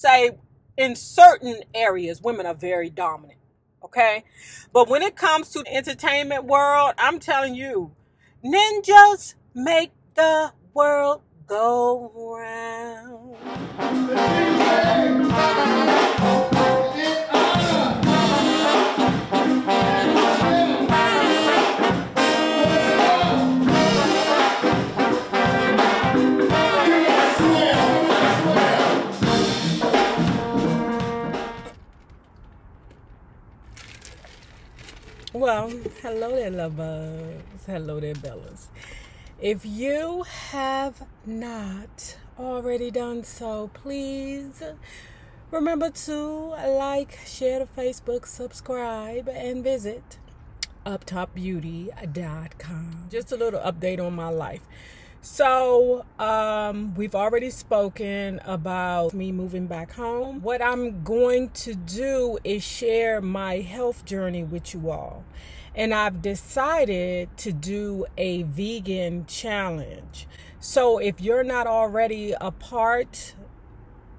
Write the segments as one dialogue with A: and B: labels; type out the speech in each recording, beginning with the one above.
A: say in certain areas, women are very dominant. Okay? But when it comes to the entertainment world, I'm telling you, ninjas make the world go round. Well, hello there, lovers. Hello there, Bellas. If you have not already done so, please remember to like, share the Facebook, subscribe, and visit uptopbeauty.com. Just a little update on my life. So, we've already spoken about me moving back home. What I'm going to do is share my health journey with you all. And I've decided to do a vegan challenge. So if you're not already a part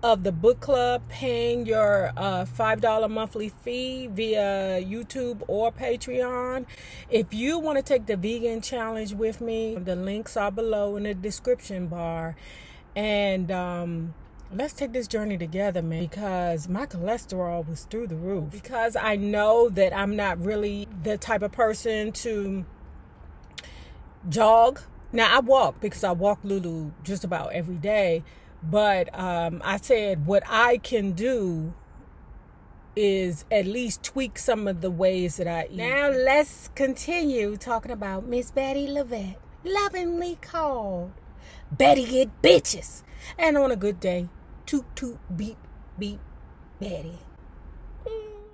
A: of the book club, paying your $5 monthly fee via YouTube or Patreon, if you want to take the vegan challenge with me, the links are below in the description bar. And let's take this journey together, man, because my cholesterol was through the roof. Because I know that I'm not really the type of person to jog. Now, I walk because I walk Lulu just about every day. But I said what I can do is at least tweak some of the ways that I eat. Now let's continue talking about Miss Bettye LaVette, lovingly called Bettye Get Bitches. And on a good day, toot toot beep beep Bettye.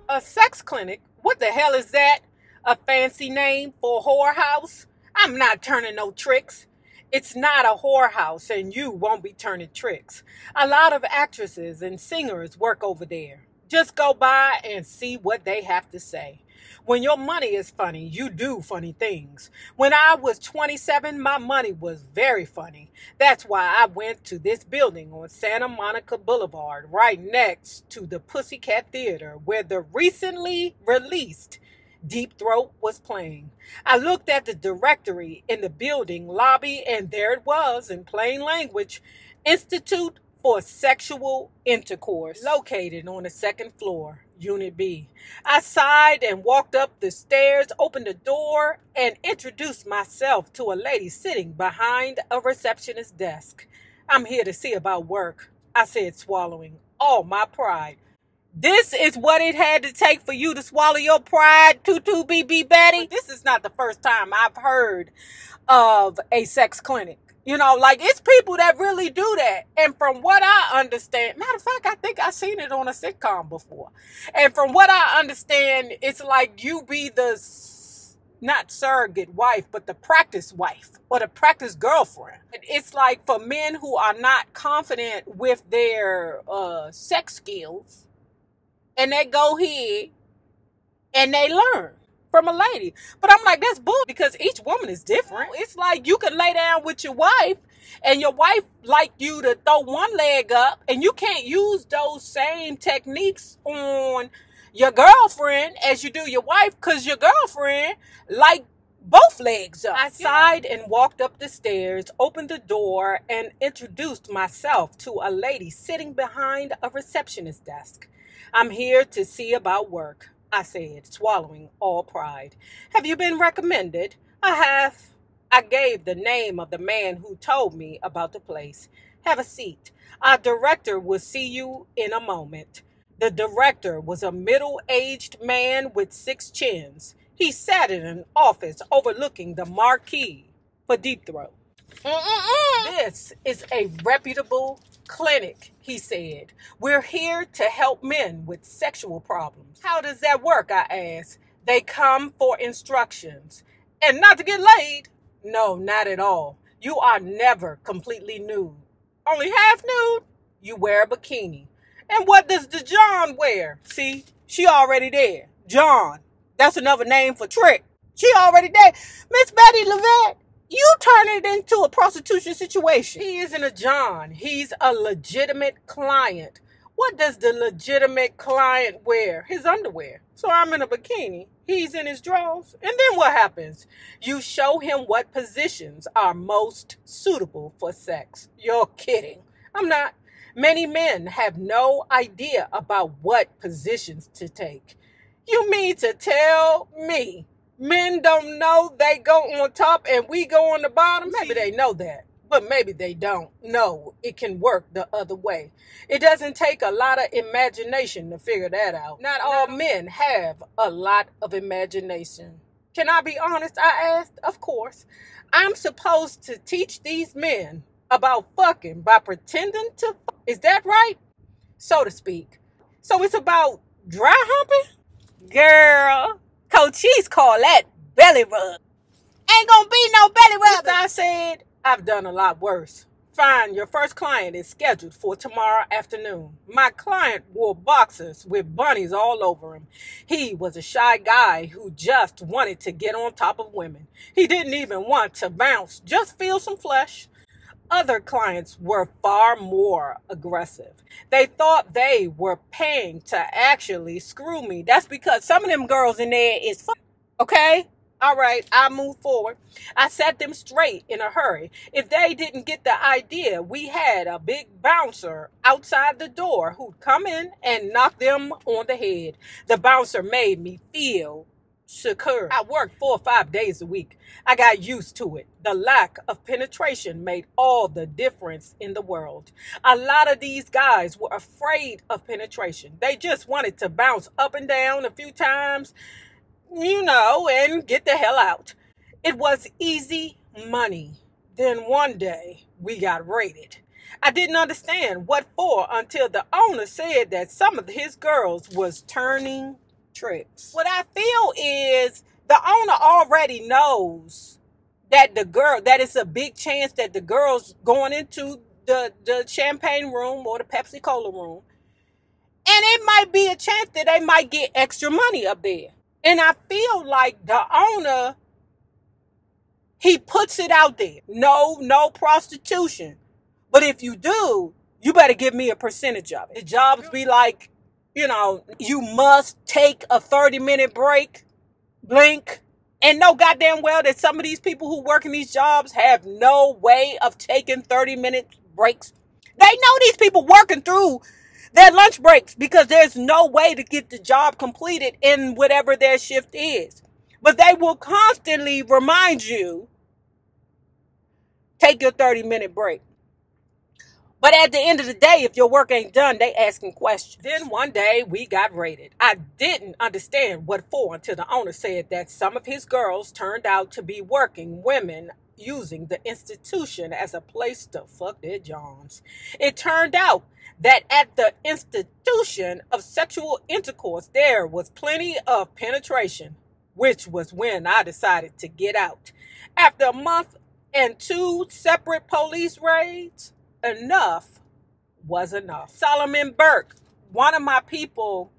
A: A sex clinic? What the hell is that? A fancy name for a whorehouse? I'm not turning no tricks. It's not a whorehouse, and you won't be turning tricks. A lot of actresses and singers work over there. Just go by and see what they have to say. When your money is funny, you do funny things. When I was 27, my money was very funny. That's why I went to this building on Santa Monica Boulevard, right next to the Pussycat Theater, where the recently released Deep Throat was playing. I looked at the directory in the building lobby, and there it was in plain language: Institute for Sexual Intercourse, located on the second floor, Unit B. I sighed and walked up the stairs, opened the door, and introduced myself to a lady sitting behind a receptionist's desk. I'm here to see about work, I said, swallowing all my pride. This is what it had to take for you to swallow your pride, Tutu BB Bettye. This is not the first time I've heard of a sex clinic. You know, like, it's people that really do that. And from what I understand, matter of fact, I think I've seen it on a sitcom before. And from what I understand, it's like you be the, not surrogate wife, but the practice wife or the practice girlfriend. It's like for men who are not confident with their sex skills, and they go here and they learn from a lady. But I'm like, that's bull, because each woman is different. It's like you can lay down with your wife and your wife like you to throw one leg up, and you can't use those same techniques on your girlfriend as you do your wife, because your girlfriend like both legs up. I sighed and walked up the stairs, opened the door, and introduced myself to a lady sitting behind a receptionist desk. I'm here to see about work, I said, swallowing all pride. Have you been recommended? I have. I gave the name of the man who told me about the place. Have a seat. Our director will see you in a moment. The director was a middle-aged man with 6 chins. He sat in an office overlooking the marquee for Deep Throat. This is a reputable clinic, he said. We're here to help men with sexual problems. How does that work, I asked. They come for instructions. And not to get laid? No, not at all. You are never completely nude. Only half nude? You wear a bikini. And what does the John wear? See, she already there. John. That's another name for trick. She already there. Miss Bettye LaVette, you turn it into a prostitution situation. He isn't a John. He's a legitimate client. What does the legitimate client wear? His underwear. So I'm in a bikini. He's in his drawers. And then what happens? You show him what positions are most suitable for sex. You're kidding. I'm not. Many men have no idea about what positions to take. You mean to tell me men don't know they go on top and we go on the bottom? Maybe they know that, but maybe they don't know it can work the other way. It doesn't take a lot of imagination to figure that out. Not all men have a lot of imagination. Can I be honest? I asked. Of course. I'm supposed to teach these men about fucking by pretending to fuck. Is that right? So to speak. So it's about dry humping? Girl, Coaches call that belly rub. Ain't gonna be no belly rub. I said, I've done a lot worse. Fine, your first client is scheduled for tomorrow afternoon. My client wore boxers with bunnies all over him. He was a shy guy who just wanted to get on top of women. He didn't even want to bounce, just feel some flesh. Other clients were far more aggressive. They thought they were paying to actually screw me. That's because some of them girls in there is okay? All right, I move forward. I set them straight in a hurry. If they didn't get the idea, we had a big bouncer outside the door who'd come in and knock them on the head. The bouncer made me feel secure. I worked 4 or 5 days a week. I got used to it. The lack of penetration made all the difference in the world. A lot of these guys were afraid of penetration. They just wanted to bounce up and down a few times, and get the hell out. It was easy money. Then one day we got raided. I didn't understand what for until the owner said that some of his girls was turning tricks. What I feel is the owner already knows that that it's a big chance that the girl's going into the champagne room or the Pepsi Cola room. And it might be a chance that they might get extra money up there. And I feel like the owner, he puts it out there. No prostitution. But if you do, you better give me a percentage of it. The jobs be like, you must take a 30-minute break, blink, and know goddamn well that some of these people who work in these jobs have no way of taking 30-minute breaks. They know these people working through their lunch breaks because there's no way to get the job completed in whatever their shift is. But they will constantly remind you, take your 30-minute break. But at the end of the day, if your work ain't done, they asking questions. Then one day we got raided. I didn't understand what for until the owner said that some of his girls turned out to be working women using the institution as a place to fuck their johns. It turned out that at the institution of sexual intercourse, there was plenty of penetration, which was when I decided to get out. After a month and 2 separate police raids, enough was enough. Solomon Burke, one of my people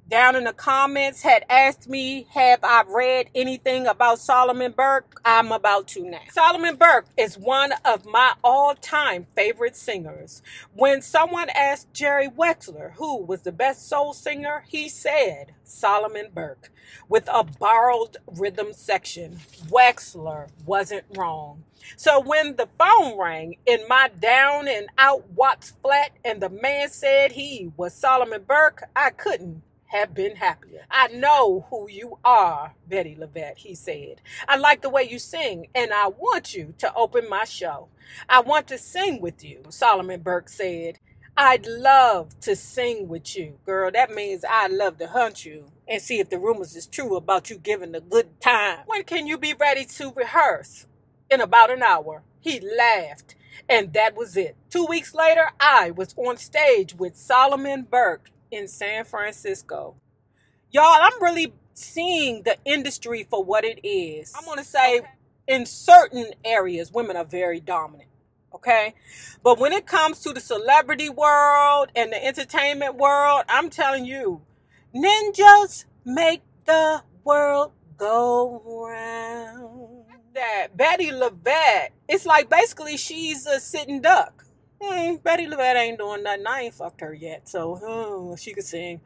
A: down in the comments, had asked me, have I read anything about Solomon Burke? I'm about to now. Solomon Burke is one of my all-time favorite singers. When someone asked Jerry Wexler who was the best soul singer, he said Solomon Burke with a borrowed rhythm section. Wexler wasn't wrong. So when the phone rang in my down and out Watts flat and the man said he was Solomon Burke, I couldn't have been happier. I know who you are, Bettye LaVette, he said. I like the way you sing, and I want you to open my show. I want to sing with you, Solomon Burke said. I'd love to sing with you. Girl, that means I'd love to hunt you and see if the rumors is true about you giving a good time. When can you be ready to rehearse? In about an hour. He laughed, and that was it. 2 weeks later, I was on stage with Solomon Burke in San Francisco. Y'all, I'm really seeing the industry for what it is. I'm going to say in certain areas, women are very dominant. Okay. But when it comes to the celebrity world and the entertainment world, I'm telling you, ninjas make the world go round. That Bettye LaVette, it's like basically she's a sitting duck. Bettye LaVette ain't doing nothing. I ain't fucked her yet, so she could sing.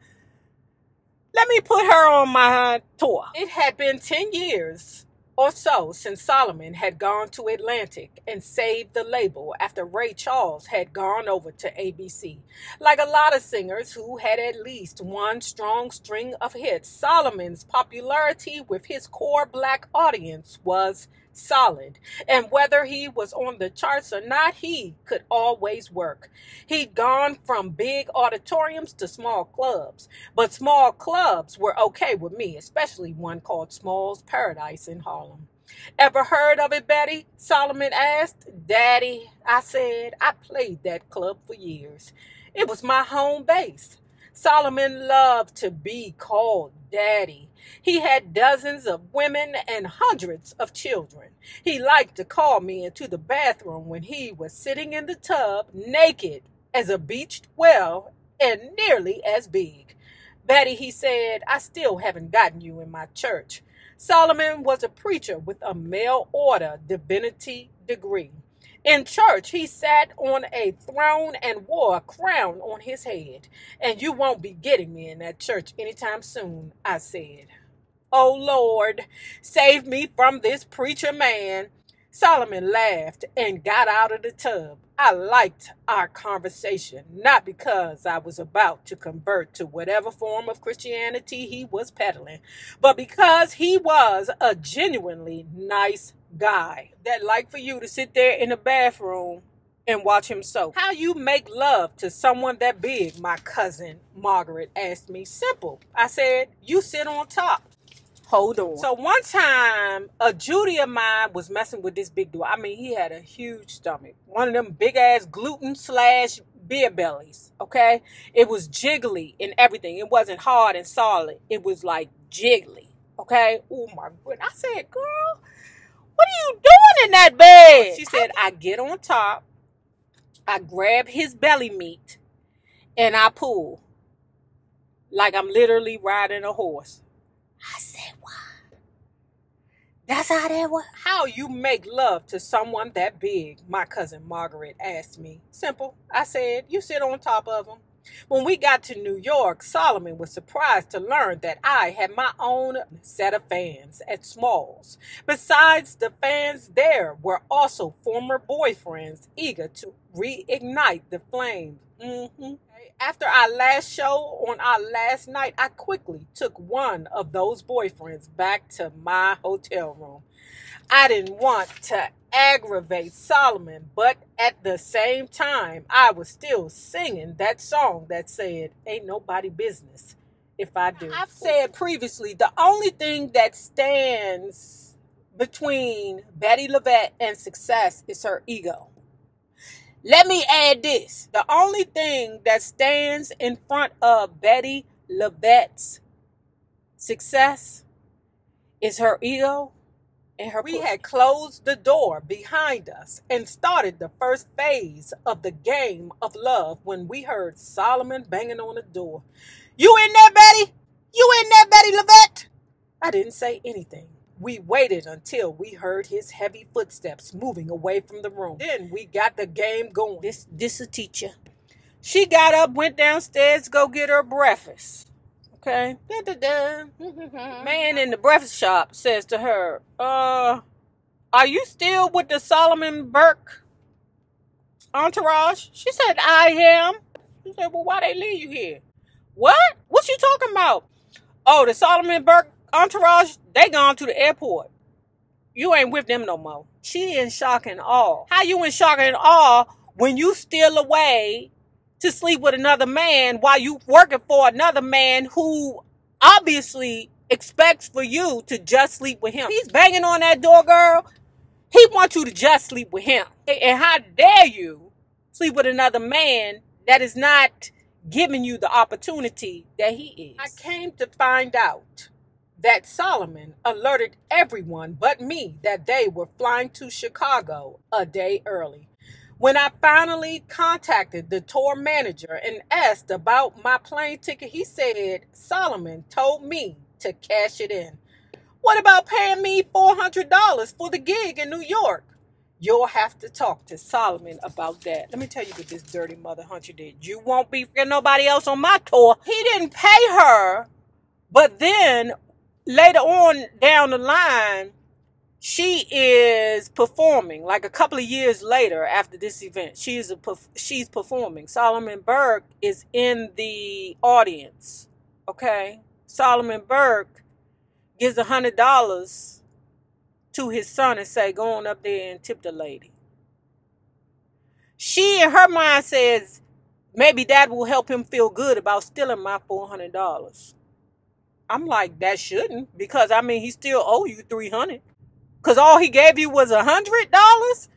A: Let me put her on my tour. It had been 10 years or so since Solomon had gone to Atlantic and saved the label after Ray Charles had gone over to ABC. Like a lot of singers who had at least one strong string of hits, Solomon's popularity with his core black audience was solid, and whether he was on the charts or not, he could always work. He'd gone from big auditoriums to small clubs, but small clubs were okay with me, especially one called Small's Paradise in Harlem. Ever heard of it, Bettye? Solomon asked. Daddy, I said, I played that club for years. It was my home base. Solomon loved to be called Daddy. He had dozens of women and hundreds of children. He liked to call me into the bathroom when he was sitting in the tub, naked as a beached whale and nearly as big. Bettye, he said, I still haven't gotten you in my church. Solomon was a preacher with a mail order divinity degree. In church, he sat on a throne and wore a crown on his head. And you won't be getting me in that church anytime soon, I said. Oh, Lord, save me from this preacher man. Solomon laughed and got out of the tub. I liked our conversation, not because I was about to convert to whatever form of Christianity he was peddling, but because he was a genuinely nice guy that liked for you to sit there in the bathroom and watch him soak. How you make love to someone that big, my cousin Margaret asked me. Simple. I said, you sit on top. Hold on. So one time, a Judy of mine was messing with this big dude. I mean, he had a huge stomach. One of them big-ass gluten/beer bellies, okay? It was jiggly and everything. It wasn't hard and solid. It was like jiggly, okay? Oh, my goodness. I said, girl, what are you doing in that bed? She said, I get on top, I grab his belly meat, and I pull. Like I'm literally riding a horse. I said, what? That's how that was? How you make love to someone that big? My cousin Margaret asked me. Simple. I said, you sit on top of him. When we got to New York, Solomon was surprised to learn that I had my own set of fans at Smalls. Besides the fans, there were also former boyfriends eager to reignite the flame. After our last show on our last night, I quickly took one of those boyfriends back to my hotel room. I didn't want to aggravate Solomon, but at the same time, I was still singing that song that said, ain't nobody business if I do. I've said previously, the only thing that stands between Bettye LaVette and success is her ego. Let me add this. The only thing that stands in front of Bettye LaVette's success is her ego and her pussy. We had closed the door behind us and started the first phase of the game of love when we heard Solomon banging on the door. You in there, Bettye? You in there, Bettye LaVette? I didn't say anything. We waited until we heard his heavy footsteps moving away from the room. Then we got the game going. This a teacher. She got up, went downstairs to go get her breakfast. Okay. Man in the breakfast shop says to her, are you still with the Solomon Burke entourage? She said, I am. She said, well, why they leave you here? What? What you talking about? Oh, the Solomon Burke entourage, they gone to the airport. You ain't with them no more. She in shock and awe. How you in shock and awe when you still away to sleep with another man while you working for another man who obviously expects for you to just sleep with him? He's banging on that door, girl. He wants you to just sleep with him. And how dare you sleep with another man that is not giving you the opportunity that he is? I came to find out that Solomon alerted everyone but me that they were flying to Chicago a day early. When I finally contacted the tour manager and asked about my plane ticket, he said Solomon told me to cash it in. What about paying me $400 for the gig in New York? You'll have to talk to Solomon about that. Let me tell you what this dirty mother hunter did. You won't be for nobody else on my tour. He didn't pay her, but then later on down the line, she is performing. Like a couple of years later after this event, she's performing. Solomon Burke is in the audience. Okay? Solomon Burke gives $100 to his son and say, go on up there and tip the lady. She, in her mind, says, maybe that will help him feel good about stealing my $400. I'm like, that shouldn't, because, I mean, he still owe you $300. Because all he gave you was $100?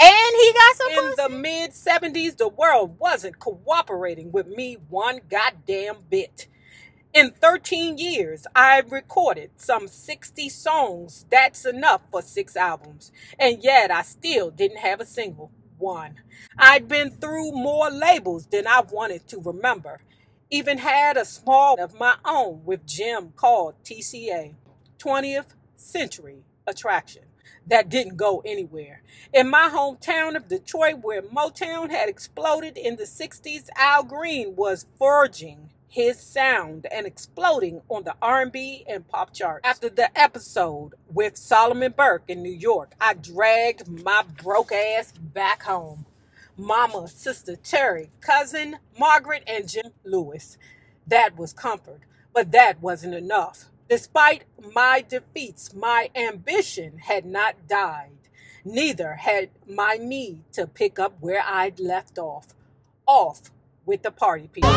A: And he got some pussy? In the mid-70s, the world wasn't cooperating with me one goddamn bit. In 13 years, I've recorded some 60 songs. That's enough for 6 albums. And yet, I still didn't have a single one. I'd been through more labels than I wanted to remember. Even had a small of my own with Jim called TCA, 20th Century Attraction, that didn't go anywhere. In my hometown of Detroit, where Motown had exploded in the 60s, Al Green was forging his sound and exploding on the R&B and pop charts. After the episode with Solomon Burke in New York, I dragged my broke ass back home. Mama, sister Terry, cousin Margaret, and Jim Lewis. That was comfort, but that wasn't enough. Despite my defeats, my ambition had not died. Neither had my need to pick up where I'd left off. Off with the party people.